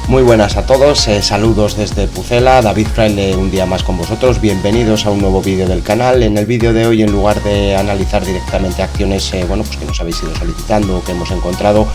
Muy buenas a todos, saludos desde Pucela, David Fraile un día más con vosotros, bienvenidos a un nuevo vídeo del canal. En el vídeo de hoy, en lugar de analizar directamente acciones que nos habéis ido solicitando o que hemos encontrado,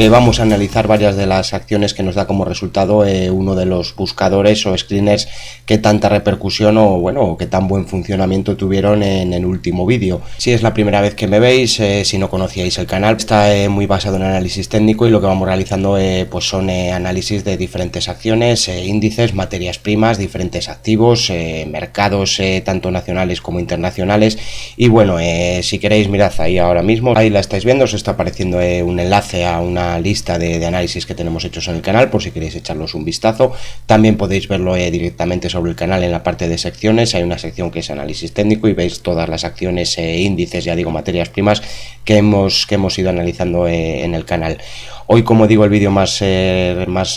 vamos a analizar varias de las acciones que nos da como resultado uno de los buscadores o screeners que tanta repercusión o que tan buen funcionamiento tuvieron en el último vídeo. Si es la primera vez que me veis, si no conocíais el canal, está muy basado en análisis técnico y lo que vamos realizando pues son análisis de diferentes acciones, índices, materias primas, diferentes activos, mercados tanto nacionales como internacionales. Y bueno, si queréis, mirad ahí ahora mismo, ahí la estáis viendo, os está apareciendo un enlace a una lista de análisis que tenemos hechos en el canal, por si queréis echarlos un vistazo. También podéis verlo directamente sobre el canal en la parte de secciones, hay una sección que es análisis técnico y veis todas las acciones, índices, ya digo, materias primas que hemos ido analizando en el canal. Hoy, como digo, el vídeo más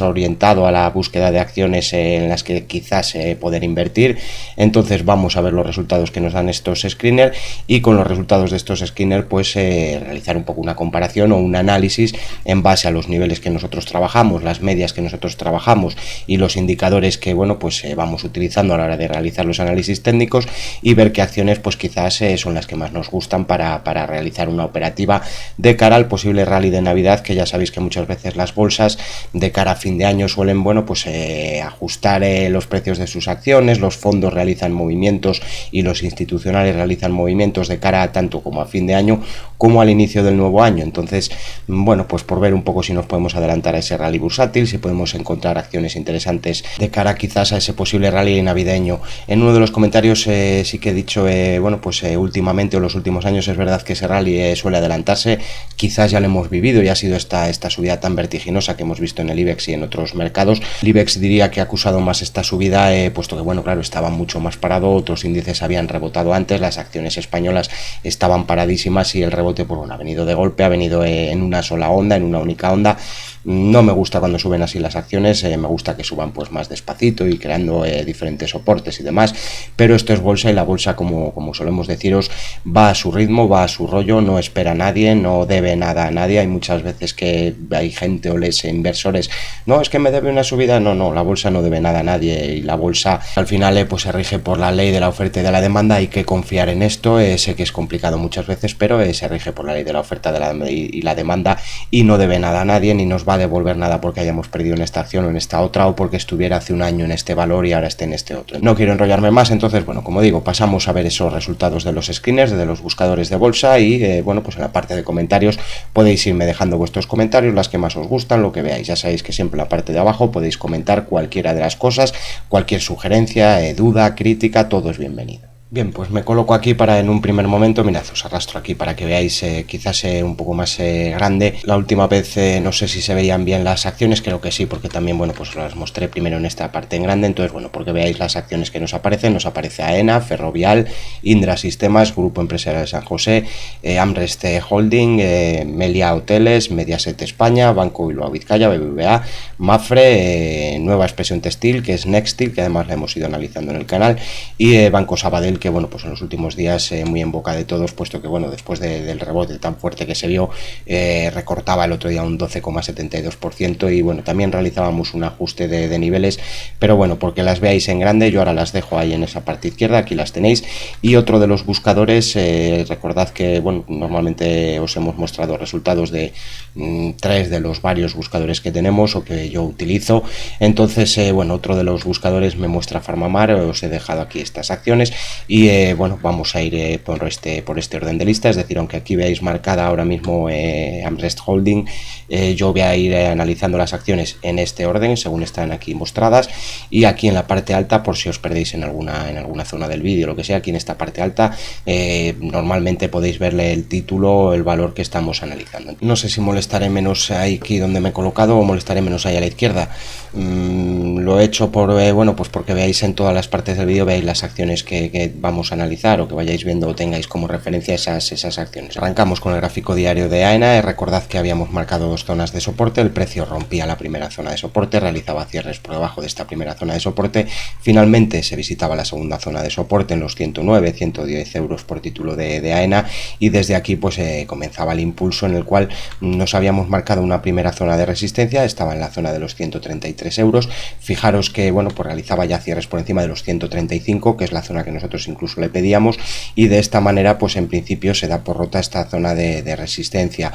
orientado a la búsqueda de acciones en las que quizás poder invertir. Entonces vamos a ver los resultados que nos dan estos screeners y con los resultados de estos screeners pues realizar un poco una comparación o un análisis en base a los niveles que nosotros trabajamos, las medias que nosotros trabajamos y los indicadores que vamos utilizando a la hora de realizar los análisis técnicos y ver qué acciones pues quizás son las que más nos gustan para realizar una operativa de cara al posible rally de Navidad, que ya sabéis que muchas veces las bolsas de cara a fin de año suelen ajustar los precios de sus acciones, los fondos realizan movimientos y los institucionales realizan movimientos de cara tanto como a fin de año como al inicio del nuevo año. Entonces, pues por ver un poco si nos podemos adelantar a ese rally bursátil, si podemos encontrar acciones interesantes de cara quizás a ese posible rally navideño. En uno de los comentarios sí que he dicho, últimamente o los últimos años es verdad que ese rally suele adelantarse, quizás ya lo hemos vivido y ha sido esta subida tan vertiginosa que hemos visto en el IBEX y en otros mercados. El IBEX diría que ha acusado más esta subida, puesto que claro, estaba mucho más parado, otros índices habían rebotado antes, las acciones españolas estaban paradísimas y el rebote ha venido de golpe, ha venido en una sola onda, en una única onda. No me gusta cuando suben así las acciones, me gusta que suban pues más despacito y creando diferentes soportes y demás, pero esto es bolsa y la bolsa, como solemos deciros, va a su ritmo, va a su rollo, no espera a nadie, no debe nada a nadie. Hay muchas veces que hay gente o inversores, no, es que me debe una subida, no, la bolsa no debe nada a nadie y la bolsa al final pues se rige por la ley de la oferta y de la demanda. Hay que confiar en esto, sé que es complicado muchas veces, pero se rige por la ley de la oferta y la demanda y no debe nada a nadie, ni nos va a devolver nada porque hayamos perdido en esta acción o en esta otra, o porque estuviera hace un año en este valor y ahora esté en este otro. No quiero enrollarme más, entonces como digo, pasamos a ver esos resultados de los screeners, de los buscadores de bolsa y pues en la parte de comentarios podéis irme dejando vuestros comentarios, las que más os gustan, lo que veáis. Ya sabéis que siempre en la parte de abajo podéis comentar cualquiera de las cosas, cualquier sugerencia, duda, crítica, todo es bienvenido. Bien, pues me coloco aquí para en un primer momento, mirad, os arrastro aquí para que veáis quizás un poco más grande. La última vez no sé si se veían bien las acciones, creo que sí, porque también, pues las mostré primero en esta parte en grande. Entonces, porque veáis las acciones que nos aparece AENA, Ferrovial, Indra Sistemas, Grupo Empresarial de San José, Amrest Holding, Meliá Hoteles, Mediaset España, Banco Bilbao Vizcaya, BBVA, Mafre, Nueva Expresión Textil, que es Nextil, que además la hemos ido analizando en el canal, y Banco Sabadell, que pues en los últimos días muy en boca de todos, puesto que después del rebote tan fuerte que se vio, recortaba el otro día un 12,72% y también realizábamos un ajuste de niveles, pero porque las veáis en grande, yo ahora las dejo ahí en esa parte izquierda, aquí las tenéis. Y otro de los buscadores, recordad que normalmente os hemos mostrado resultados de 3 de los varios buscadores que tenemos o que yo utilizo. Entonces otro de los buscadores me muestra Farmamar, os he dejado aquí estas acciones y vamos a ir por este orden de lista, es decir, aunque aquí veáis marcada ahora mismo Amrest Holding, yo voy a ir analizando las acciones en este orden según están aquí mostradas, y aquí en la parte alta, por si os perdéis en alguna zona del vídeo, lo que sea, aquí en esta parte alta normalmente podéis verle el título, el valor que estamos analizando. No sé si molestaré menos aquí donde me he colocado o molestaré menos ahí a la izquierda. Lo he hecho pues porque veáis en todas las partes del vídeo, veáis las acciones que vamos a analizar o que vayáis viendo o tengáis como referencia esas acciones. Arrancamos con el gráfico diario de AENA. Recordad que habíamos marcado dos zonas de soporte. El precio rompía la primera zona de soporte, realizaba cierres por debajo de esta primera zona de soporte. Finalmente se visitaba la segunda zona de soporte en los 109, 110 euros por título de AENA, y desde aquí pues comenzaba el impulso en el cual nos habíamos marcado una primera zona de resistencia. Estaba en la zona de los 133 euros. Fijaros que bueno, pues realizaba ya cierres por encima de los 135, que es la zona que nosotros incluso le pedíamos, y de esta manera pues en principio se da por rota esta zona de resistencia.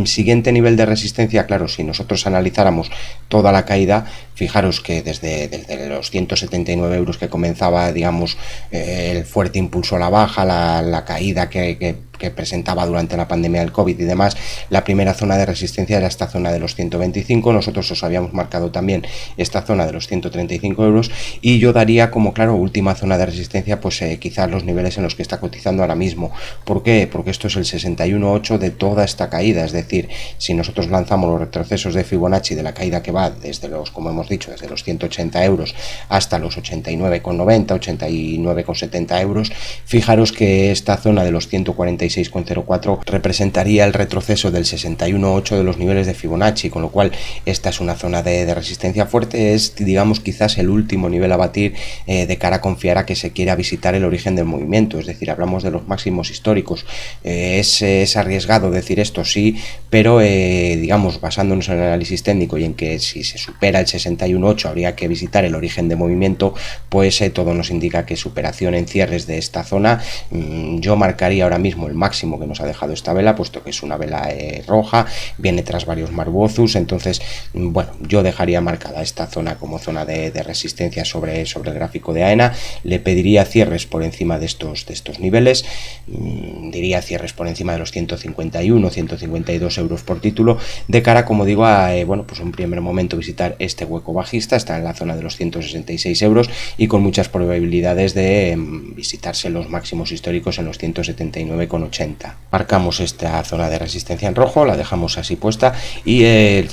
Siguiente nivel de resistencia, claro, si nosotros analizáramos toda la caída, fijaros que desde los 179 euros que comenzaba, digamos, el fuerte impulso a la baja, la caída que presentaba durante la pandemia del COVID y demás, la primera zona de resistencia era esta zona de los 125. Nosotros os habíamos marcado también esta zona de los 135 euros, y yo daría como, claro, última zona de resistencia pues quizás los niveles en los que está cotizando ahora mismo. ¿Por qué? Porque esto es el 61.8 de toda esta caída, es decir, si nosotros lanzamos los retrocesos de Fibonacci de la caída que va desde los, como hemos dicho, desde los 180 euros hasta los 89,90, 89,70 euros, fijaros que esta zona de los 146,04 representaría el retroceso del 61.8 de los niveles de Fibonacci, con lo cual esta es una zona de resistencia fuerte. Es, digamos, quizás el último nivel a batir de cara a confiar a que se quiera visitar el origen del movimiento, es decir, hablamos de los máximos históricos. Es arriesgado decir esto, sí, pero digamos, basándonos en el análisis técnico y en que si se supera el 61.8 habría que visitar el origen de movimiento, pues todo nos indica que superación en cierres de esta zona. Yo marcaría ahora mismo el máximo que nos ha dejado esta vela, puesto que es una vela roja, viene tras varios Marbozus. Entonces, bueno, yo dejaría marcada esta zona como zona de resistencia sobre el gráfico de AENA. Le pediría cierres por encima de estos niveles, diría cierres por encima de los 151, 152 euros por título, de cara, como digo, a bueno, pues en primer momento visitar este hueco bajista. Está en la zona de los 166 euros y con muchas probabilidades de visitarse los máximos históricos en los 179,80. Marcamos esta zona de resistencia en rojo, la dejamos así puesta, y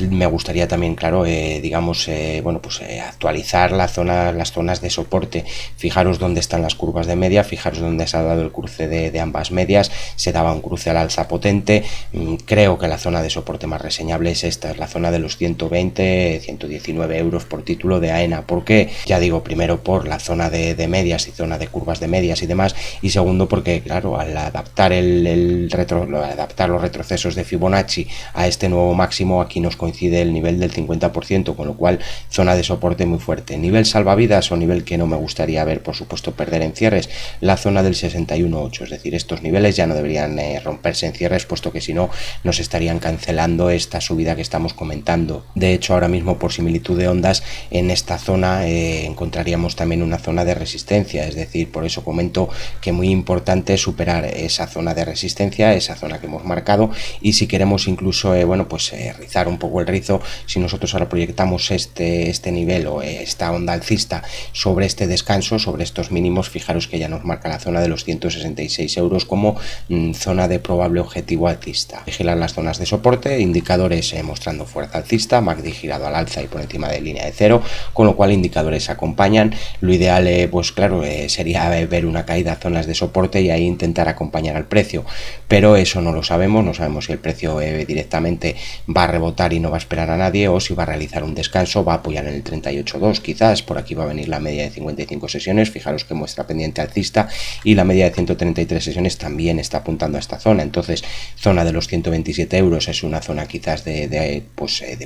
me gustaría también, claro, digamos, bueno, pues actualizar las zonas de soporte. Fijaros dónde están las curvas de media, fijaros dónde se ha dado el cruce de ambas medias, se daba un cruce al alza potente. Creo que la zona de soporte más reseñable es esta, es la zona de los 120, 119 euros por título de AENA. ¿Por qué? Ya digo, primero por la zona de medias y zona de curvas de medias y demás, y segundo porque, claro, al adaptar adaptar los retrocesos de Fibonacci a este nuevo máximo, aquí nos coincide el nivel del 50%, con lo cual zona de soporte muy fuerte. Nivel salvavidas, o nivel que no me gustaría ver, por supuesto, perder en cierres, la zona del 61.8, es decir, estos niveles ya no deberían romperse en cierres, puesto que si no nos estarían cancelando esta subida que estamos comentando. De hecho, ahora mismo, por similitud de ondas, en esta zona encontraríamos también una zona de resistencia, es decir, por eso comento que muy importante superar esa zona de resistencia, esa zona que hemos marcado, y si queremos incluso bueno, pues rizar un poco el rizo, si nosotros ahora proyectamos este nivel o esta onda alcista sobre este descanso, sobre estos mínimos, fijaros que ya nos marca la zona de los 166 euros como zona de probable objetivo alcista. Vigilar las zonas de soporte, indicadores mostrando fuerza alcista, MACD girado al alza y por encima de línea de cero, con lo cual indicadores acompañan. Lo ideal, pues claro, sería ver una caída a zonas de soporte y ahí intentar acompañar al precio, pero eso no lo sabemos. No sabemos si el precio directamente va a rebotar y no va a esperar a nadie, o si va a realizar un descanso, va a apoyar en el 38.2, quizás por aquí va a venir la media de 55 sesiones, fijaros que muestra pendiente alcista, y la media de 133 sesiones también está apuntando a esta zona. Entonces, zona de los 127 euros es una zona quizás de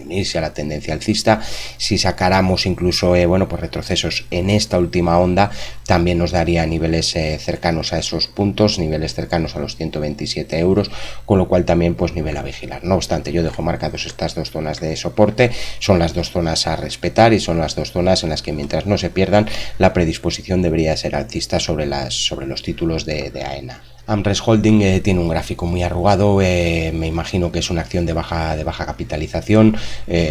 unirse a la tendencia alcista. Si sacáramos incluso bueno, pues retrocesos en esta última onda, también nos daría niveles cercanos a esos puntos, niveles cercanos a los 127 euros, con lo cual también pues nivel a vigilar. No obstante, yo dejo marcados estas dos zonas de soporte, son las dos zonas a respetar y son las dos zonas en las que, mientras no se pierdan, la predisposición debería ser alcista sobre los títulos de AENA. AmRest Holding tiene un gráfico muy arrugado, me imagino que es una acción de baja capitalización.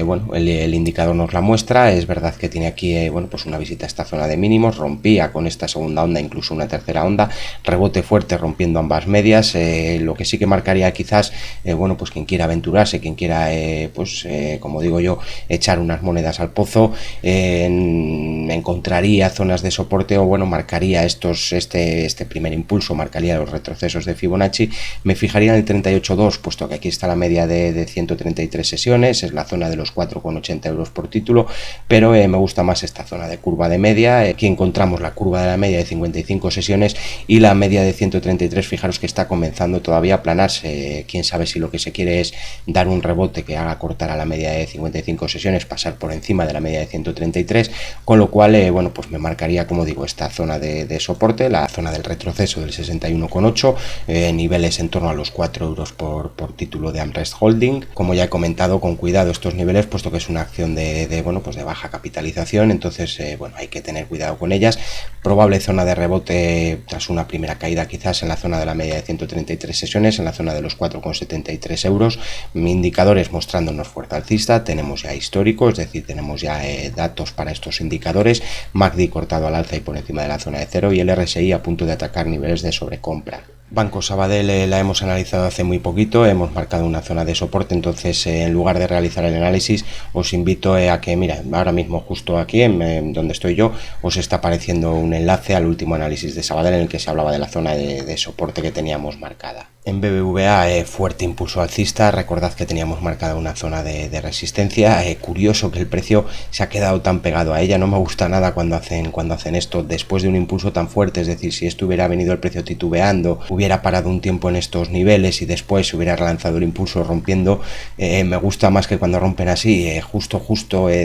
Bueno, el indicador nos la muestra. Es verdad que tiene aquí bueno, pues una visita a esta zona de mínimos, rompía con esta segunda onda, incluso una tercera onda, rebote fuerte rompiendo ambas medias. Lo que sí que marcaría quizás, bueno, pues quien quiera aventurarse, quien quiera, pues como digo yo, echar unas monedas al pozo, encontraría zonas de soporte, o bueno, marcaría este primer impulso, marcaría los retrocesos de Fibonacci. Me fijaría en el 38.2, puesto que aquí está la media de 133 sesiones, es la zona de los 4,80 euros por título, pero me gusta más esta zona de curva de media. Aquí encontramos la curva de la media de 55 sesiones y la media de 133, fijaros que está comenzando todavía a aplanarse. Quién sabe si lo que se quiere es dar un rebote que haga cortar a la media de 55 sesiones, pasar por encima de la media de 133, con lo cual, bueno, pues me marcaría, como digo, esta zona de soporte, la zona del retroceso del 61,8, niveles en torno a los 4 euros por título de AmRest Holding. Como ya he comentado, con cuidado estos niveles, puesto que es una acción bueno, pues de baja capitalización, entonces bueno, hay que tener cuidado con ellas. Probable zona de rebote tras una primera caída, quizás en la zona de la media de 133 sesiones, en la zona de los 4,73 euros. Indicadores mostrándonos fuerza alcista, tenemos ya histórico, es decir, tenemos ya datos para estos indicadores. MACD cortado al alza y por encima de la zona de cero, y el RSI a punto de atacar niveles de sobrecompra. Banco Sabadell la hemos analizado hace muy poquito, hemos marcado una zona de soporte, entonces en lugar de realizar el análisis os invito a que, mira, ahora mismo justo aquí donde estoy yo, os está apareciendo un enlace al último análisis de Sabadell en el que se hablaba de la zona de soporte que teníamos marcada. En BBVA, fuerte impulso alcista, recordad que teníamos marcada una zona de resistencia. Curioso que el precio se ha quedado tan pegado a ella, no me gusta nada cuando hacen esto después de un impulso tan fuerte, es decir, si esto hubiera venido el precio titubeando, hubiera parado un tiempo en estos niveles y después se hubiera relanzado el impulso rompiendo, me gusta más que cuando rompen así, justo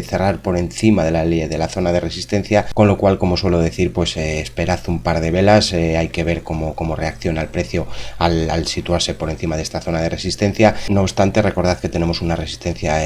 cerrar por encima de la zona de resistencia, con lo cual, como suelo decir, pues esperad un par de velas, hay que ver cómo reacciona el precio al situarse por encima de esta zona de resistencia. No obstante, recordad que tenemos una resistencia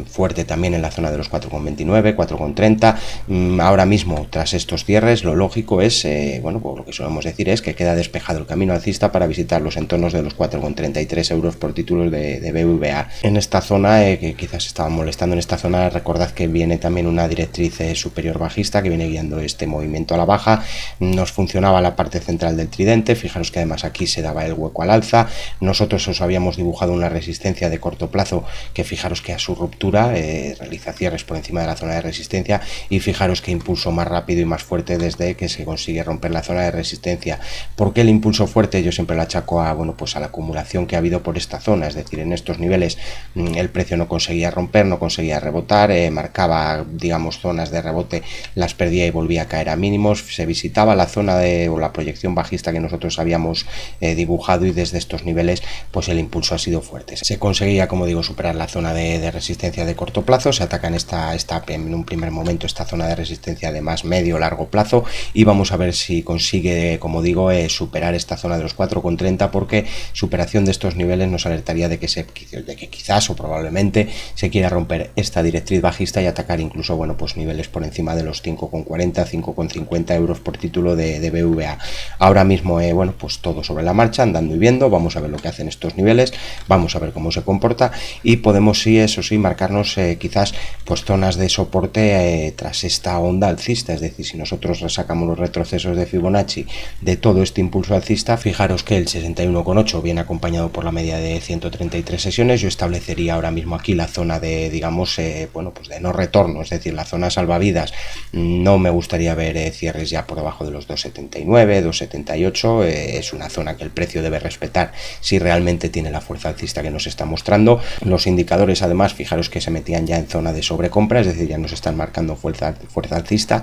fuerte también en la zona de los 4,29, 4,30. Ahora mismo, tras estos cierres, lo lógico es, bueno, pues lo que solemos decir es que queda despejado el camino alcista para visitar los entornos de los 4,33 euros por títulos de BBVA. En esta zona, que quizás estaban molestando, en esta zona recordad que viene también una directriz superior bajista que viene guiando este movimiento a la baja. Nos funcionaba la parte central del tridente, fijaros que además aquí se daba el hueco al alza. Nosotros os habíamos dibujado una resistencia de corto plazo que, fijaros que a su ruptura realiza cierres por encima de la zona de resistencia, y fijaros que impulso más rápido y más fuerte desde que se consigue romper la zona de resistencia. ¿Por qué el impulso fuerte? Yo siempre lo achaco a, bueno, pues a la acumulación que ha habido por esta zona, es decir, en estos niveles el precio no conseguía romper, no conseguía rebotar, marcaba, digamos, zonas de rebote, las perdía y volvía a caer a mínimos, se visitaba la zona o la proyección bajista que nosotros habíamos dibujado, y desde estos niveles pues el impulso ha sido fuerte. Se conseguía, como digo, superar la zona de resistencia de corto plazo, se ataca en un primer momento esta zona de resistencia de más medio largo plazo, y vamos a ver si consigue, como digo, superar esta zona de los 4,30, porque superación de estos niveles nos alertaría de que quizás o probablemente se quiera romper esta directriz bajista y atacar incluso, bueno, pues niveles por encima de los 5,40, 5,50 euros por título de BVA. Ahora mismo, bueno, pues todo sobre la marcha, andando y viendo. Vamos a ver lo que hacen estos niveles, vamos a ver cómo se comporta, y podemos, sí, eso sí, marcarnos quizás pues zonas de soporte tras esta onda alcista. Es decir, si nosotros resacamos los retrocesos de Fibonacci de todo este impulso alcista, fijaros que el 61,8 viene acompañado por la media de 133 sesiones. Yo establecería ahora mismo aquí la zona de, digamos, bueno, pues de no retorno, es decir, la zona salvavidas. No me gustaría ver cierres ya por debajo de los 2,79, 2,78, es una zona que el precio debe respetar si realmente tiene la fuerza alcista que nos está mostrando. Los indicadores, además, fijaros que se metían ya en zona de sobrecompra, es decir, ya nos están marcando fuerza alcista.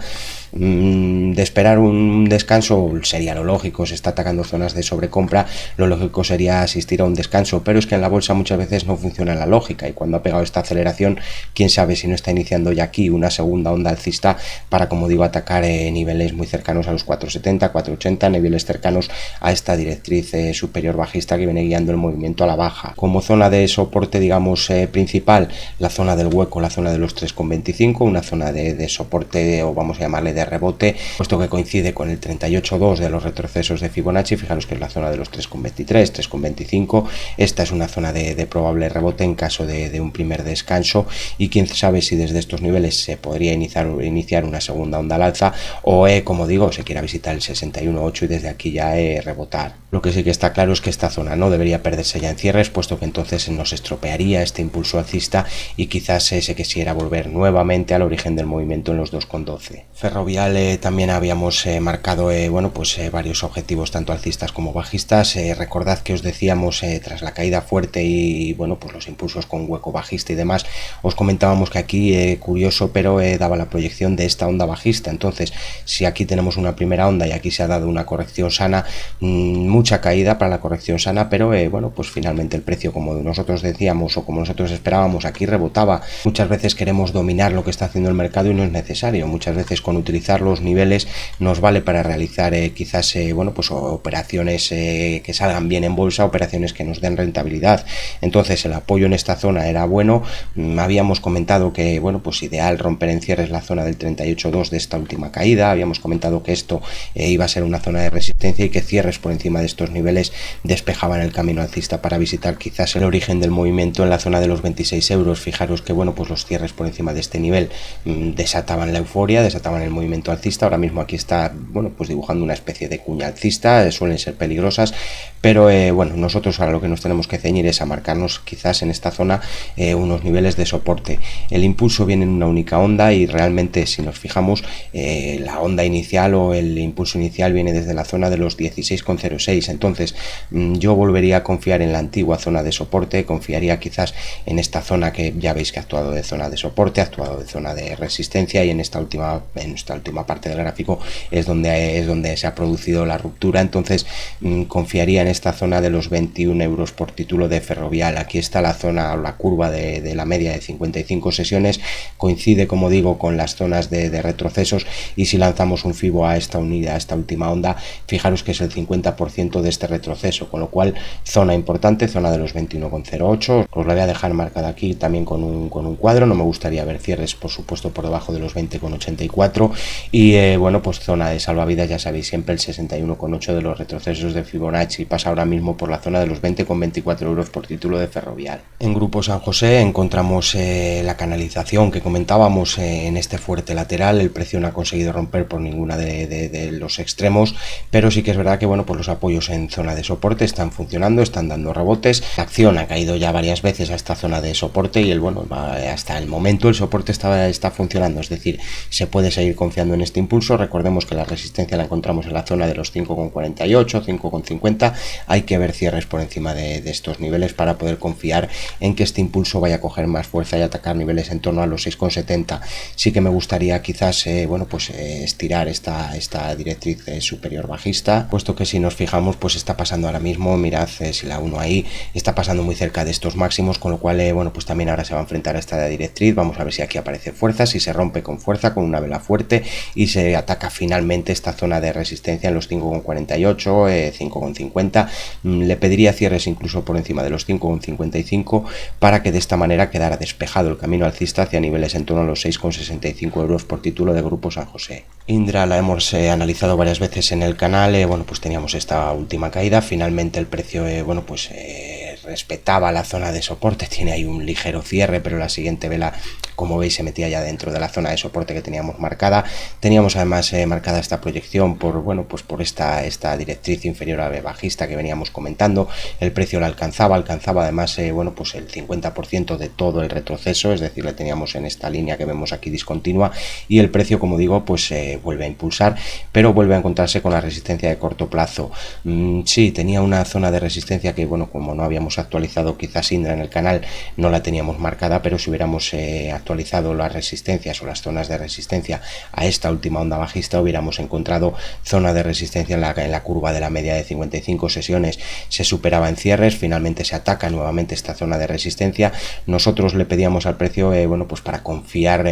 De esperar un descanso sería lo lógico, se está atacando zonas de sobrecompra, lo lógico sería asistir a un descanso, pero es que en la bolsa muchas veces no funciona la lógica, y cuando ha pegado esta aceleración, quién sabe si no está iniciando ya aquí una segunda onda alcista para, como digo, atacar niveles muy cercanos a los 4,70, 4,80, niveles cercanos a esta directriz superior bajista que viene guiando el movimiento a la baja. Como zona de soporte, digamos, principal, la zona del hueco, la zona de los 3,25, una zona de soporte, o vamos a llamarle de de rebote, puesto que coincide con el 38.2 de los retrocesos de Fibonacci. Fijaros que es la zona de los 3,23, 3,25. Esta es una zona de probable rebote en caso de un primer descanso, y quién sabe si desde estos niveles se podría iniciar una segunda onda al alza, o como digo, se quiera visitar el 61.8 y desde aquí ya rebotar. Lo que sí que está claro es que esta zona no debería perderse ya en cierres, puesto que entonces nos estropearía este impulso alcista y quizás se quisiera volver nuevamente al origen del movimiento en los 2,12. Ferrovial también habíamos marcado varios objetivos tanto alcistas como bajistas. Recordad que os decíamos tras la caída fuerte y pues los impulsos con hueco bajista y demás, os comentábamos que aquí curioso, pero daba la proyección de esta onda bajista. Entonces, si aquí tenemos una primera onda y aquí se ha dado una corrección sana, mucha caída para la corrección sana, pero pues finalmente el precio, como nosotros decíamos o como nosotros esperábamos, aquí rebotaba. Muchas veces queremos dominar lo que está haciendo el mercado y no es necesario. Muchas veces con utilizar los niveles nos vale para realizar quizás operaciones que salgan bien en bolsa, operaciones que nos den rentabilidad. Entonces el apoyo en esta zona era bueno. Habíamos comentado que pues ideal romper en cierres la zona del 38.2 de esta última caída. Habíamos comentado que esto iba a ser una zona de resistencia y que cierres por encima de estos niveles despejaban el camino alcista para visitar quizás el origen del movimiento en la zona de los 26 euros. Fijaros que pues los cierres por encima de este nivel desataban la euforia, desataban el movimiento alcista. Ahora mismo aquí está pues dibujando una especie de cuña alcista, suelen ser peligrosas, pero nosotros ahora lo que nos tenemos que ceñir es a marcarnos quizás en esta zona unos niveles de soporte. El impulso viene en una única onda y realmente, si nos fijamos, la onda inicial o el impulso inicial viene desde la zona de los 16,06. Entonces yo volvería a confiar en la antigua zona de soporte, confiaría quizás en esta zona que ya veis que ha actuado de zona de soporte, ha actuado de zona de resistencia, y en esta última parte del gráfico es donde se ha producido la ruptura. Entonces confiaría en esta zona de los 21 euros por título de Ferrovial. Aquí está la zona o la curva de la media de 55 sesiones, coincide, como digo, con las zonas de retrocesos, y si lanzamos un fibo a esta unidad, a esta última onda, fijaros que es el 50% de este retroceso, con lo cual zona importante, zona de los 21,08. Os la voy a dejar marcada aquí también con un cuadro. No me gustaría ver cierres, por supuesto, por debajo de los 20,84, y pues zona de salvavidas, ya sabéis, siempre el 61,8 de los retrocesos de Fibonacci. Pasa ahora mismo por la zona de los 20,24 euros por título de Ferrovial. En Grupo San José encontramos la canalización que comentábamos en este fuerte lateral. El precio no ha conseguido romper por ninguna de los extremos, pero sí que es verdad que pues los apoyos en zona de soporte están funcionando, están dando rebotes. La acción ha caído ya varias veces a esta zona de soporte y hasta el momento el soporte está funcionando, es decir, se puede seguir confiando en este impulso. Recordemos que la resistencia la encontramos en la zona de los 5,48, 5,50. Hay que ver cierres por encima de estos niveles para poder confiar en que este impulso vaya a coger más fuerza y atacar niveles en torno a los 6,70. Sí que me gustaría quizás estirar esta directriz superior bajista, puesto que si nos fijamos pues está pasando ahora mismo, mirad, si la uno ahí está pasando muy cerca de estos máximos, con lo cual pues también ahora se va a enfrentar a esta directriz. Vamos a ver si aquí aparece fuerza, si se rompe con fuerza, con una vela fuerte, y se ataca finalmente esta zona de resistencia en los 5,48, 5,50. Le pediría cierres incluso por encima de los 5,55 para que de esta manera quedara despejado el camino alcista hacia niveles en torno a los 6,65 euros por título de Grupo San José. Indra la hemos analizado varias veces en el canal. Pues teníamos esta última caída, finalmente el precio respetaba la zona de soporte, tiene ahí un ligero cierre, pero la siguiente vela, como veis, se metía ya dentro de la zona de soporte que teníamos marcada. Teníamos además marcada esta proyección por esta directriz inferior a bajista que veníamos comentando. El precio la alcanzaba además el 50% de todo el retroceso, es decir, le teníamos en esta línea que vemos aquí discontinua, y el precio, como digo, vuelve a impulsar, pero vuelve a encontrarse con la resistencia de corto plazo. Sí, tenía una zona de resistencia que, como no habíamos actualizado quizás Indra en el canal, no la teníamos marcada, pero si hubiéramos actualizado las resistencias o las zonas de resistencia a esta última onda bajista, hubiéramos encontrado zona de resistencia en la curva de la media de 55 sesiones. Se superaba en cierres, finalmente se ataca nuevamente esta zona de resistencia. Nosotros le pedíamos al precio para confiar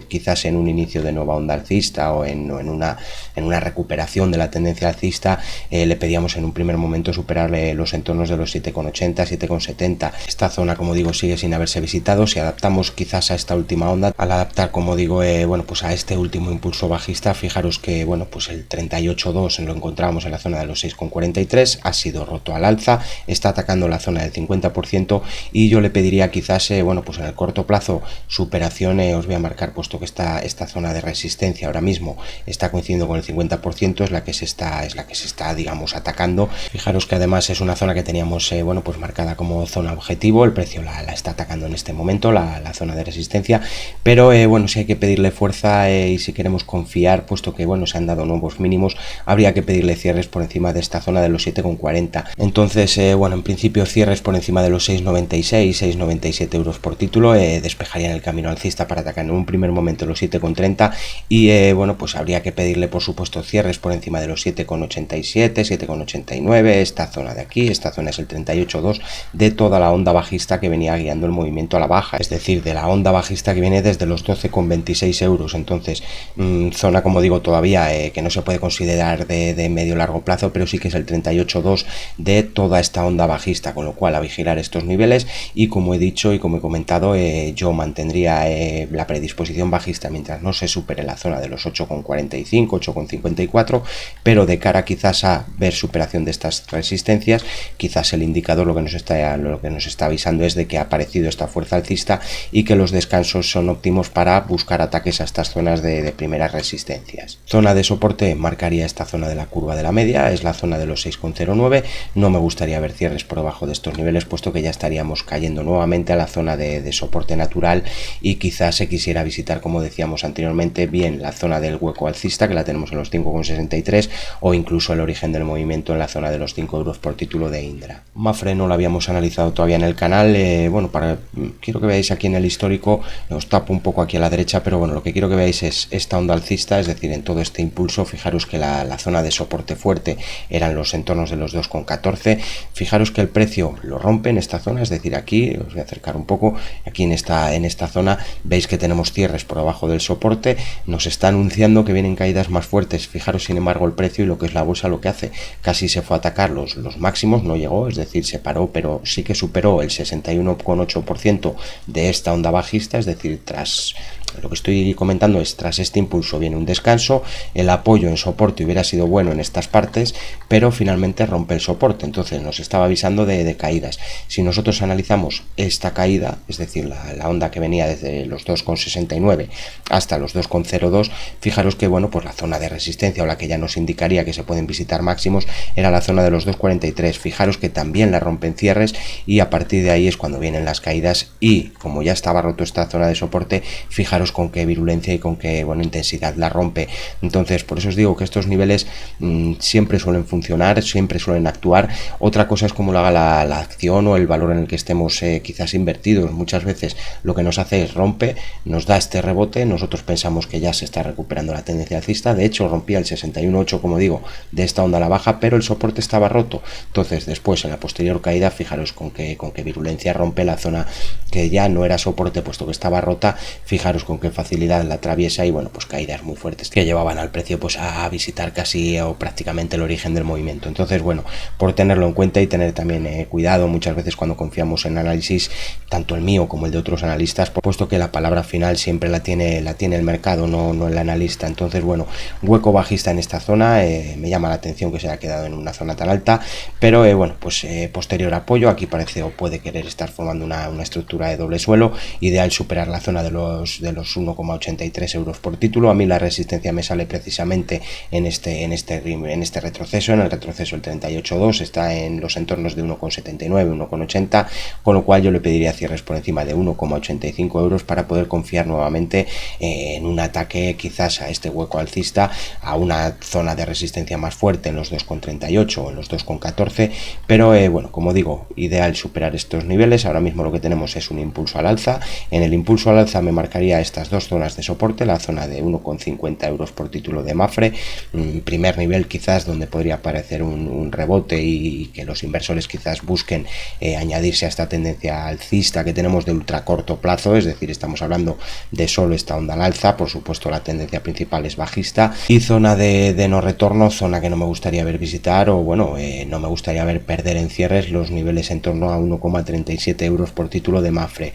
quizás en un inicio de nueva onda alcista o en una recuperación de la tendencia alcista. Le pedíamos en un primer momento superar los entornos de los 7,80, 7,70. Esta zona, como digo, sigue sin haberse visitado. Si adaptamos quizás a esta última onda, al adaptar, como digo, bueno, pues a este último impulso bajista. Fijaros que, bueno, pues el 38.2 lo encontramos en la zona de los 6,43, ha sido roto al alza, está atacando la zona del 50% y yo le pediría quizás, bueno, pues en el corto plazo superación. Os voy a marcar, puesto que esta zona de resistencia ahora mismo está coincidiendo con el 50%, es la que se está, digamos, atacando. Fijaros que además es una zona que teníamos, bueno, pues marcada como zona objetivo, el precio la está atacando en este momento, la zona de resistencia, pero bueno, si hay que pedirle fuerza y si queremos confiar, puesto que, bueno, se han dado nuevos mínimos, habría que pedirle cierres por encima de esta zona de los 7,40. Entonces, bueno, en principio cierres por encima de los 6,96, 6,97 euros por título, despejarían el camino alcista para atacar en un primer momento los 7,30 y, bueno, pues habría que pedirle, por supuesto, cierres por encima de los 7,87, 7,89, esta zona de aquí. Esta zona es el 38.2 de toda la onda bajista que venía guiando el movimiento a la baja, es decir, de la onda bajista que viene desde los 12,26 euros. Entonces, zona, como digo, todavía que no se puede considerar de medio largo plazo, pero sí que es el 38.2 de toda esta onda bajista, con lo cual a vigilar estos niveles. Y como he dicho y como he comentado, yo mantendría la predisposición bajista mientras no se supere la zona de los 8,45, 8,54, pero de cara quizás a ver superación de estas resistencias, quizás el indicador lo que nos está avisando es de que ha aparecido esta fuerza alcista y que los descansos son óptimos para buscar ataques a estas zonas de primeras resistencias. Zona de soporte marcaría esta zona de la curva de la media, es la zona de los 6,09. No me gustaría ver cierres por debajo de estos niveles, puesto que ya estaríamos cayendo nuevamente a la zona de soporte natural y quizás se quisiera visitar, como decíamos anteriormente, bien la zona del hueco alcista, que la tenemos en los 5,63, o incluso el origen del movimiento en la zona de los 5 euros por título de Indra. Mapfre no lo habíamos analizado todavía en el canal. Bueno, quiero que veáis aquí en el histórico, os tapo un poco aquí a la derecha, pero bueno, lo que quiero que veáis es esta onda alcista, es decir, en todo este impulso. Fijaros que la zona de soporte fuerte eran los entornos de los 2,14. Fijaros que el precio lo rompe en esta zona, es decir, aquí os voy a acercar un poco, aquí en esta zona veis que tenemos cierres por debajo del soporte, nos está anunciando que vienen caídas más fuertes. Fijaros, sin embargo, el precio y lo que es la bolsa lo que hace, casi se fue a atacar los máximos, no llegó, es decir, se paró, pero sí que superó el 61,8% de esta onda bajista, es decir, tras lo que estoy comentando es, tras este impulso viene un descanso, el apoyo en soporte hubiera sido bueno en estas partes, pero finalmente rompe el soporte, entonces nos estaba avisando de caídas. Si nosotros analizamos esta caída, es decir, la onda que venía desde los 2,69 hasta los 2,02, fijaros que, bueno, pues la zona de resistencia, o la que ya nos indicaría que se pueden visitar máximos, era la zona de los 2,43. Fijaros que también la rompen cierres y a partir de ahí es cuando vienen las caídas, y como ya estaba roto esta zona de soporte, fijaros con qué virulencia y con qué, bueno, intensidad la rompe. Entonces, por eso os digo que estos niveles siempre suelen funcionar, siempre suelen actuar. Otra cosa es cómo lo haga la acción o el valor en el que estemos quizás invertidos. Muchas veces lo que nos hace es rompe, nos da este rebote, nosotros pensamos que ya se está recuperando la tendencia alcista. De hecho, rompía el 61,8, como digo, de esta onda a la baja, pero el soporte estaba roto. Entonces, después, en la posterior caída, fijaros con qué virulencia rompe la zona que ya no era soporte, puesto que estaba rota. Fijaros con qué facilidad la atraviesa y, bueno, pues caídas muy fuertes que llevaban al precio pues a visitar casi o prácticamente el origen del movimiento. Entonces, bueno, por tenerlo en cuenta y tener también cuidado muchas veces cuando confiamos en análisis, tanto el mío como el de otros analistas, puesto que la palabra final siempre la tiene el mercado, no el analista. Entonces, bueno, hueco bajista en esta zona, me llama la atención que se haya quedado en una zona tan alta, pero bueno, pues posterior apoyo, aquí parece o puede querer estar formando una estructura de doble suelo, ideal superar la zona de los 1,83 euros por título. A mí la resistencia me sale precisamente en este retroceso, en el retroceso el 38.2, está en los entornos de 1,79, 1,80, con lo cual yo le pediría cierres por encima de 1,85 euros para poder confiar nuevamente en un ataque quizás a este hueco alcista, a una zona de resistencia más fuerte en los 2,38 o en los 2,14, pero bueno, como digo, ideal superar estos niveles. Ahora mismo lo que tenemos es un impulso al alza. En el impulso al alza me marcaría estas dos zonas de soporte, la zona de 1,50 euros por título de Mapfre, primer nivel quizás donde podría aparecer un rebote y que los inversores quizás busquen añadirse a esta tendencia alcista que tenemos de ultra corto plazo, es decir, estamos hablando de solo esta onda al alza. Por supuesto la tendencia principal es bajista, y zona de no retorno, zona que no me gustaría ver visitar, o bueno, no me gustaría ver perder en cierres los niveles en torno a 1,37 euros por título de Mapfre.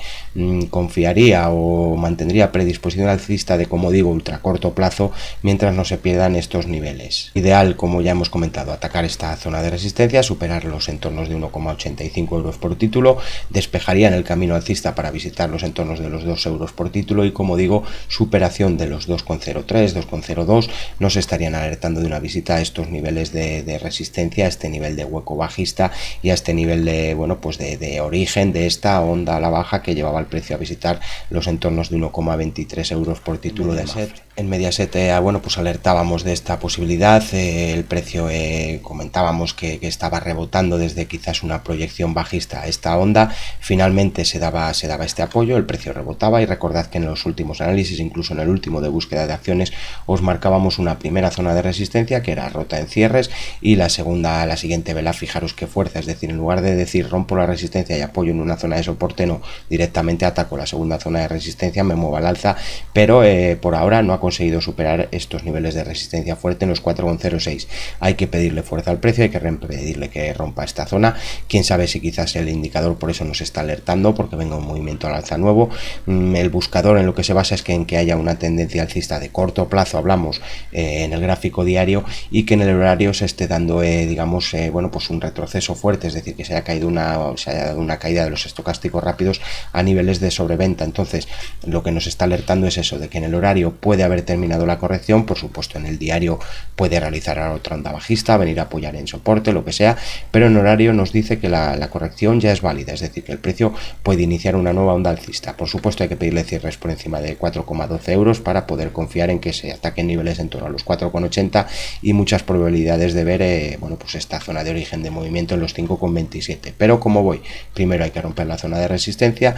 Confiaría o mantendría predisposición alcista de, como digo, ultra corto plazo mientras no se pierdan estos niveles. Ideal, como ya hemos comentado, atacar esta zona de resistencia, superar los entornos de 1,85 euros por título, despejarían el camino alcista para visitar los entornos de los 2 euros por título, y como digo, superación de los 2,03, 2,02 nos estarían alertando de una visita a estos niveles de resistencia, a este nivel de hueco bajista y a este nivel de, bueno, pues de origen de esta onda a la baja que llevaba el precio a visitar los entornos de 1,23 euros por título de Mapfre. En Mediaset, bueno, pues alertábamos de esta posibilidad, el precio comentábamos que estaba rebotando desde quizás una proyección bajista a esta onda, finalmente se daba este apoyo, el precio rebotaba, y recordad que en los últimos análisis, incluso en el último de búsqueda de acciones, os marcábamos una primera zona de resistencia que era rota en cierres, y la siguiente vela, fijaros qué fuerza, es decir, en lugar de decir rompo la resistencia y apoyo en una zona de soporte, no, directamente ataco la segunda zona de resistencia, me muevo al alza, pero por ahora no ha conseguido superar estos niveles de resistencia fuerte en los 4,06. Hay que pedirle fuerza al precio, hay que pedirle que rompa esta zona. Quién sabe si quizás el indicador por eso nos está alertando, porque venga un movimiento al alza nuevo. El buscador en lo que se basa es que en que haya una tendencia alcista de corto plazo, hablamos en el gráfico diario, y que en el horario se esté dando digamos bueno, pues un retroceso fuerte, es decir, que se haya dado una caída de los estocásticos rápidos a niveles de sobreventa. Entonces lo que nos está alertando es eso, de que en el horario puede haber terminado la corrección, por supuesto en el diario puede realizar otra onda bajista, venir a apoyar en soporte, lo que sea, pero en horario nos dice que la corrección ya es válida, es decir, que el precio puede iniciar una nueva onda alcista. Por supuesto hay que pedirle cierres por encima de 4,12 euros para poder confiar en que se ataquen niveles en torno a los 4,80 y muchas probabilidades de ver bueno, pues esta zona de origen de movimiento en los 5,27. Pero como voy, primero hay que romper la zona de resistencia.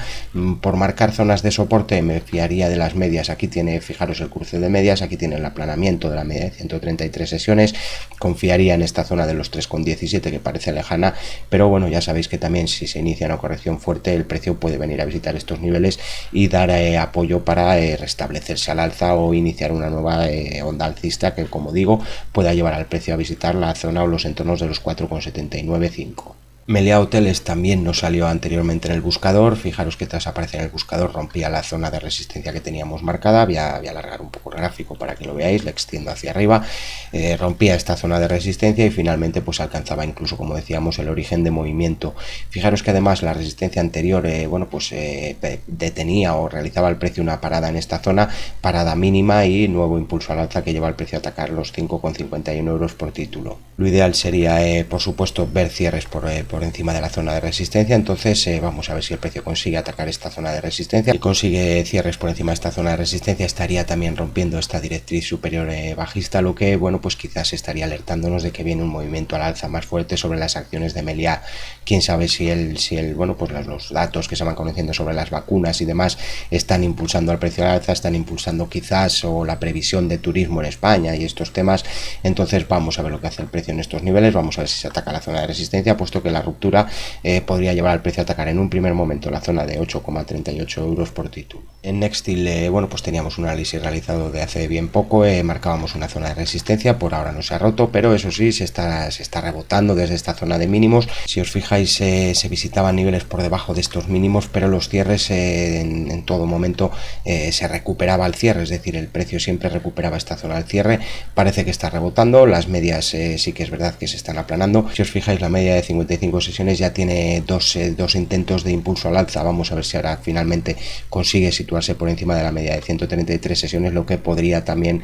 Por marcar zonas de soporte me fiaría de las medias. Aquí tiene, fijaros, el cruce de medias, aquí tiene el aplanamiento de la media de 133 sesiones, confiaría en esta zona de los 3,17 que parece lejana, pero bueno, ya sabéis que también si se inicia una corrección fuerte el precio puede venir a visitar estos niveles y dar apoyo para restablecerse al alza o iniciar una nueva onda alcista que, como digo, pueda llevar al precio a visitar la zona o los entornos de los 4,795. Meliá Hoteles también nos salió anteriormente en el buscador, fijaros que tras aparecer en el buscador rompía la zona de resistencia que teníamos marcada, voy a alargar un poco el gráfico para que lo veáis, le extiendo hacia arriba, rompía esta zona de resistencia y finalmente pues alcanzaba incluso, como decíamos, el origen de movimiento. Fijaros que además la resistencia anterior, bueno, pues detenía o realizaba el precio una parada en esta zona, parada mínima y nuevo impulso al alza que lleva al precio a atacar los 5,51 euros por título. Lo ideal sería, por supuesto, ver cierres por encima de la zona de resistencia. Entonces vamos a ver si el precio consigue atacar esta zona de resistencia y consigue cierres por encima de esta zona de resistencia, estaría también rompiendo esta directriz superior bajista, lo que, bueno, pues quizás estaría alertándonos de que viene un movimiento al alza más fuerte sobre las acciones de Meliá. Quién sabe si bueno, pues los datos que se van conociendo sobre las vacunas y demás están impulsando al precio al alza, están impulsando quizás o la previsión de turismo en España y estos temas. Entonces vamos a ver lo que hace el precio en estos niveles, vamos a ver si se ataca la zona de resistencia, puesto que la ruptura podría llevar al precio a atacar en un primer momento la zona de 8,38 euros por título. En Nextil, bueno, pues teníamos un análisis realizado de hace bien poco, marcábamos una zona de resistencia, por ahora no se ha roto, pero eso sí, se está rebotando desde esta zona de mínimos. Si os fijáis, se visitaban niveles por debajo de estos mínimos, pero los cierres en todo momento se recuperaba el cierre, es decir, el precio siempre recuperaba esta zona del cierre. Parece que está rebotando, las medias sí que es verdad que se están aplanando. Si os fijáis, la media de 55 sesiones ya tiene dos intentos de impulso al alza. Vamos a ver si ahora finalmente consigue situarse por encima de la media de 133 sesiones, lo que podría también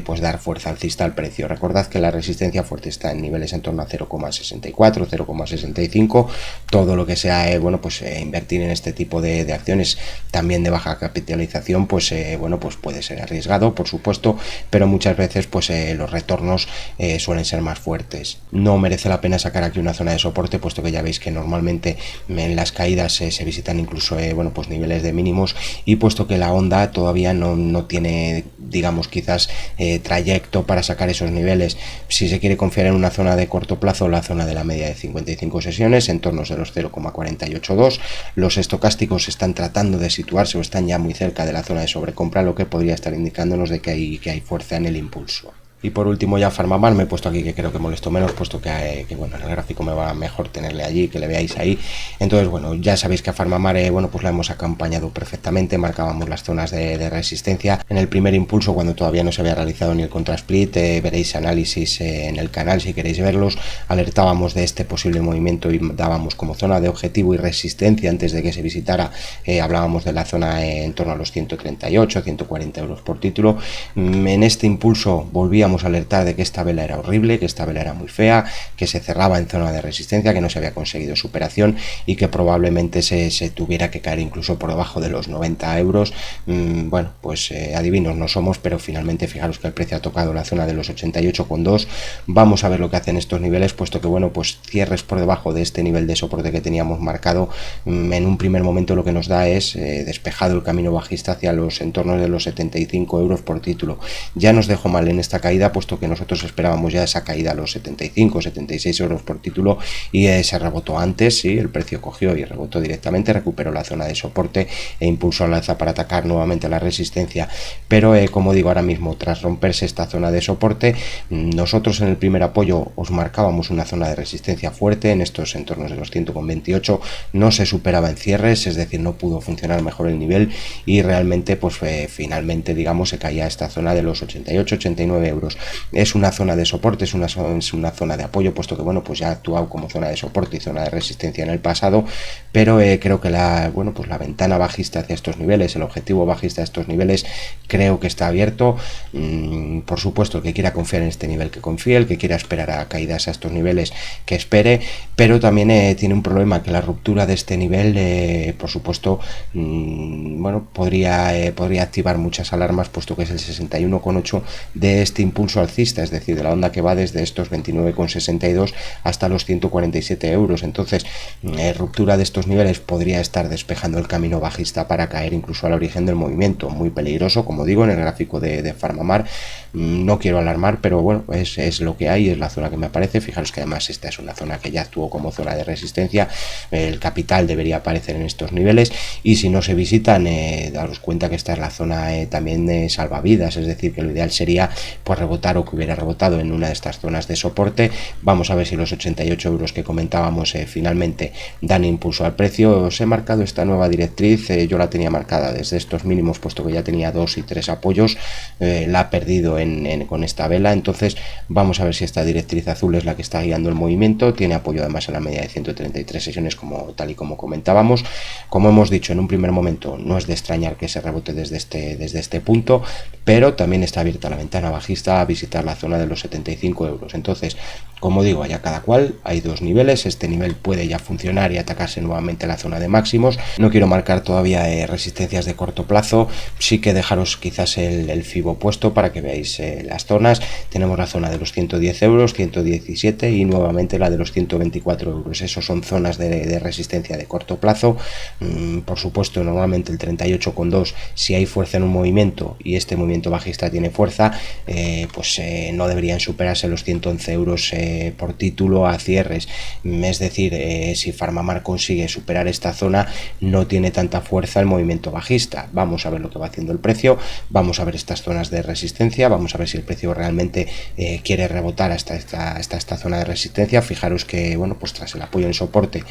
pues dar fuerza alcista al precio. Recordad que la resistencia fuerte está en niveles en torno a 0,64, 0,65. Todo lo que sea bueno, pues invertir en este tipo de acciones también de baja capitalización, pues bueno, pues puede ser arriesgado, por supuesto, pero muchas veces pues los retornos suelen ser más fuertes. No merece la pena sacar aquí una zona de soporte, pues puesto que ya veis que normalmente en las caídas se visitan incluso bueno, pues niveles de mínimos, y puesto que la onda todavía no tiene, digamos, quizás trayecto para sacar esos niveles. Si se quiere confiar en una zona de corto plazo, la zona de la media de 55 sesiones, en torno de los 0,482, los estocásticos están tratando de situarse o están ya muy cerca de la zona de sobrecompra, lo que podría estar indicándonos de que hay fuerza en el impulso. Y por último ya Farmamar, me he puesto aquí que creo que molesto menos, puesto que bueno, en el gráfico me va mejor tenerle allí, que le veáis ahí. Entonces bueno, ya sabéis que a Farmamar bueno, pues la hemos acompañado perfectamente, marcábamos las zonas de resistencia. En el primer impulso, cuando todavía no se había realizado ni el contra-split, veréis análisis en el canal si queréis verlos, alertábamos de este posible movimiento y dábamos como zona de objetivo y resistencia antes de que se visitara, hablábamos de la zona en torno a los 138, 140 euros por título. En este impulso volvíamos a alertar de que esta vela era horrible, que esta vela era muy fea, que se cerraba en zona de resistencia, que no se había conseguido superación y que probablemente se tuviera que caer incluso por debajo de los 90 euros. Bueno, pues adivinos no somos, pero finalmente fijaros que el precio ha tocado la zona de los 88,2. Vamos a ver lo que hacen estos niveles, puesto que bueno, pues cierres por debajo de este nivel de soporte que teníamos marcado, en un primer momento lo que nos da es despejado el camino bajista hacia los entornos de los 75 euros por título. Ya nos dejó mal en esta caída, puesto que nosotros esperábamos ya esa caída a los 75, 76 euros por título, y se rebotó antes, sí, el precio cogió y rebotó directamente, recuperó la zona de soporte e impulsó al alza para atacar nuevamente la resistencia. Pero como digo, ahora mismo tras romperse esta zona de soporte, nosotros en el primer apoyo os marcábamos una zona de resistencia fuerte en estos entornos de los 100,28, no se superaba en cierres, es decir, no pudo funcionar mejor el nivel y realmente pues finalmente, digamos, se caía a esta zona de los 88, 89 euros. Es una zona de soporte, es una zona de apoyo, puesto que bueno, pues ya ha actuado como zona de soporte y zona de resistencia en el pasado, pero creo que bueno, pues la ventana bajista hacia estos niveles, el objetivo bajista a estos niveles, creo que está abierto. Por supuesto, el que quiera confiar en este nivel que confíe, el que quiera esperar a caídas a estos niveles que espere, pero también tiene un problema, que la ruptura de este nivel, por supuesto, bueno, podría activar muchas alarmas, puesto que es el 61,8 de este impulso alcista, es decir, de la onda que va desde estos 29,62 hasta los 147 euros. Entonces, ruptura de estos niveles podría estar despejando el camino bajista para caer incluso al origen del movimiento. Muy peligroso, como digo, en el gráfico de Farmamar. No quiero alarmar, pero bueno, es lo que hay, es la zona que me aparece. Fijaros que además esta es una zona que ya actuó como zona de resistencia, el capital debería aparecer en estos niveles, y si no se visitan, daros cuenta que esta es la zona también salvavidas, es decir, que lo ideal sería pues rebotar, o que hubiera rebotado en una de estas zonas de soporte. Vamos a ver si los 88 euros que comentábamos finalmente dan impulso al precio. Os he marcado esta nueva directriz, yo la tenía marcada desde estos mínimos, puesto que ya tenía 2 y 3 apoyos, la ha perdido con esta vela. Entonces vamos a ver si esta directriz azul es la que está guiando el movimiento. Tiene apoyo además en la media de 133 sesiones, tal y como comentábamos. Como hemos dicho en un primer momento, no es de extrañar que se rebote desde este punto, pero también está abierta la ventana bajista a visitar la zona de los 75 euros. Entonces, como digo, allá cada cual, hay dos niveles. Este nivel puede ya funcionar y atacarse nuevamente la zona de máximos. No quiero marcar todavía resistencias de corto plazo, sí que dejaros quizás el FIBO puesto para que veáis las zonas. Tenemos la zona de los 110 euros, 117 y nuevamente la de los 124 euros. Esos son zonas de resistencia de corto plazo. Por supuesto, normalmente el 38,2, si hay fuerza en un movimiento y este movimiento bajista tiene fuerza, pues no deberían superarse los 111 euros por título a cierres. Es decir, si Farmamar consigue superar esta zona, no tiene tanta fuerza el movimiento bajista. Vamos a ver lo que va haciendo el precio, vamos a ver estas zonas de resistencia, vamos a ver si el precio realmente quiere rebotar hasta esta zona de resistencia. Fijaros que, bueno, pues tras el apoyo en soporte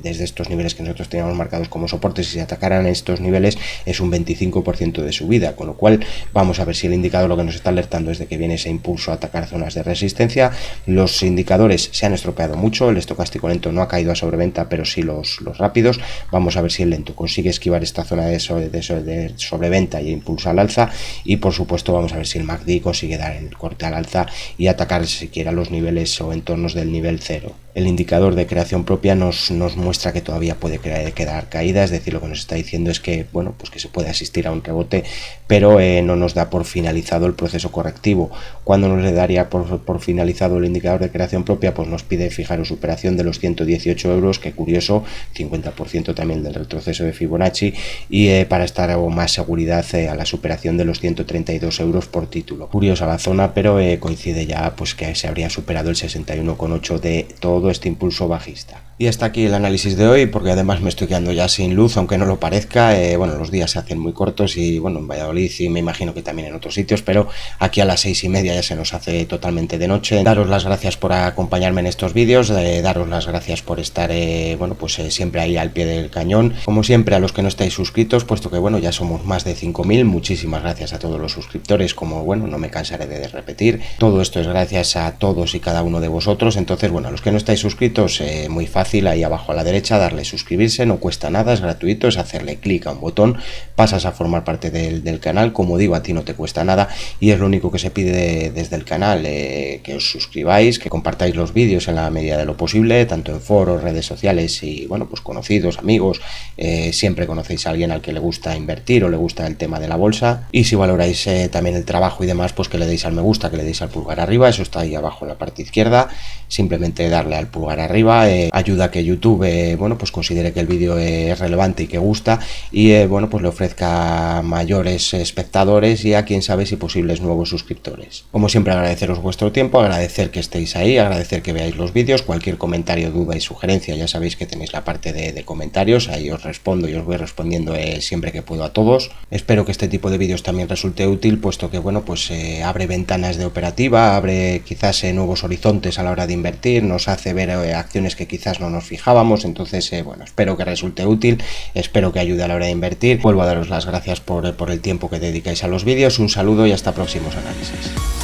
desde estos niveles que nosotros teníamos marcados como soportes, si se atacaran estos niveles es un 25% de subida, con lo cual vamos a ver si el indicador lo que nos está alertando es de que viene ese impulso a atacar zonas de resistencia. Los indicadores se han estropeado mucho, el estocástico lento no ha caído a sobreventa, pero sí los rápidos. Vamos a ver si el lento consigue esquivar esta zona de sobreventa y impulso al alza, y por supuesto vamos a ver si el MACD consigue dar el corte al alza y atacar siquiera los niveles o entornos del nivel 0. El indicador de creación propia nos muestra que todavía puede quedar caída, es decir, lo que nos está diciendo es que, bueno, pues que se puede asistir a un rebote, pero no nos da por finalizado el proceso correctivo activo cuando nos le daría por finalizado el indicador de creación propia, pues nos pide fijaros superación de los 118 euros, que curioso, 50% también del retroceso de Fibonacci, y para estar o más seguridad a la superación de los 132 euros por título. Curiosa la zona, pero coincide ya pues que se habría superado el 61,8 de todo este impulso bajista. Y hasta aquí el análisis de hoy, porque además me estoy quedando ya sin luz, aunque no lo parezca. Bueno, los días se hacen muy cortos y bueno, en Valladolid y me imagino que también en otros sitios, pero aquí a las 6:30 ya se nos hace totalmente de noche. Daros las gracias por acompañarme en estos vídeos, daros las gracias por estar siempre ahí al pie del cañón. Como siempre, a los que no estáis suscritos, puesto que bueno, ya somos más de 5.000, muchísimas gracias a todos los suscriptores, como bueno, no me cansaré de repetir. Todo esto es gracias a todos y cada uno de vosotros. Entonces, bueno, a los que no estáis suscritos, muy fácil, ahí abajo a la derecha, darle suscribirse, no cuesta nada, es gratuito, es hacerle clic a un botón, pasas a formar parte del canal. Como digo, a ti no te cuesta nada y es lo único que se pide desde el canal, que os suscribáis, que compartáis los vídeos en la medida de lo posible, tanto en foros, redes sociales y bueno, pues conocidos, amigos, siempre conocéis a alguien al que le gusta invertir o le gusta el tema de la bolsa. Y si valoráis también el trabajo y demás, pues que le deis al me gusta, que le deis al pulgar arriba, eso está ahí abajo en la parte izquierda. Simplemente darle al pulgar arriba ayuda a que YouTube pues considere que el vídeo es relevante y que gusta, y pues le ofrezca mayores espectadores y a quién sabe si posibles nuevos suscriptores. Como siempre, agradeceros vuestro tiempo, agradecer que estéis ahí, agradecer que veáis los vídeos. Cualquier comentario, duda y sugerencia, ya sabéis que tenéis la parte de comentarios, ahí os respondo y os voy respondiendo siempre que puedo a todos. Espero que este tipo de vídeos también resulte útil, puesto que bueno, pues abre ventanas de operativa, abre quizás nuevos horizontes a la hora de invertir, nos hace ver acciones que quizás no nos fijábamos. Entonces bueno, espero que resulte útil, espero que ayude a la hora de invertir. Vuelvo a daros las gracias por el tiempo que dedicáis a los vídeos. Un saludo y hasta próximos análisis.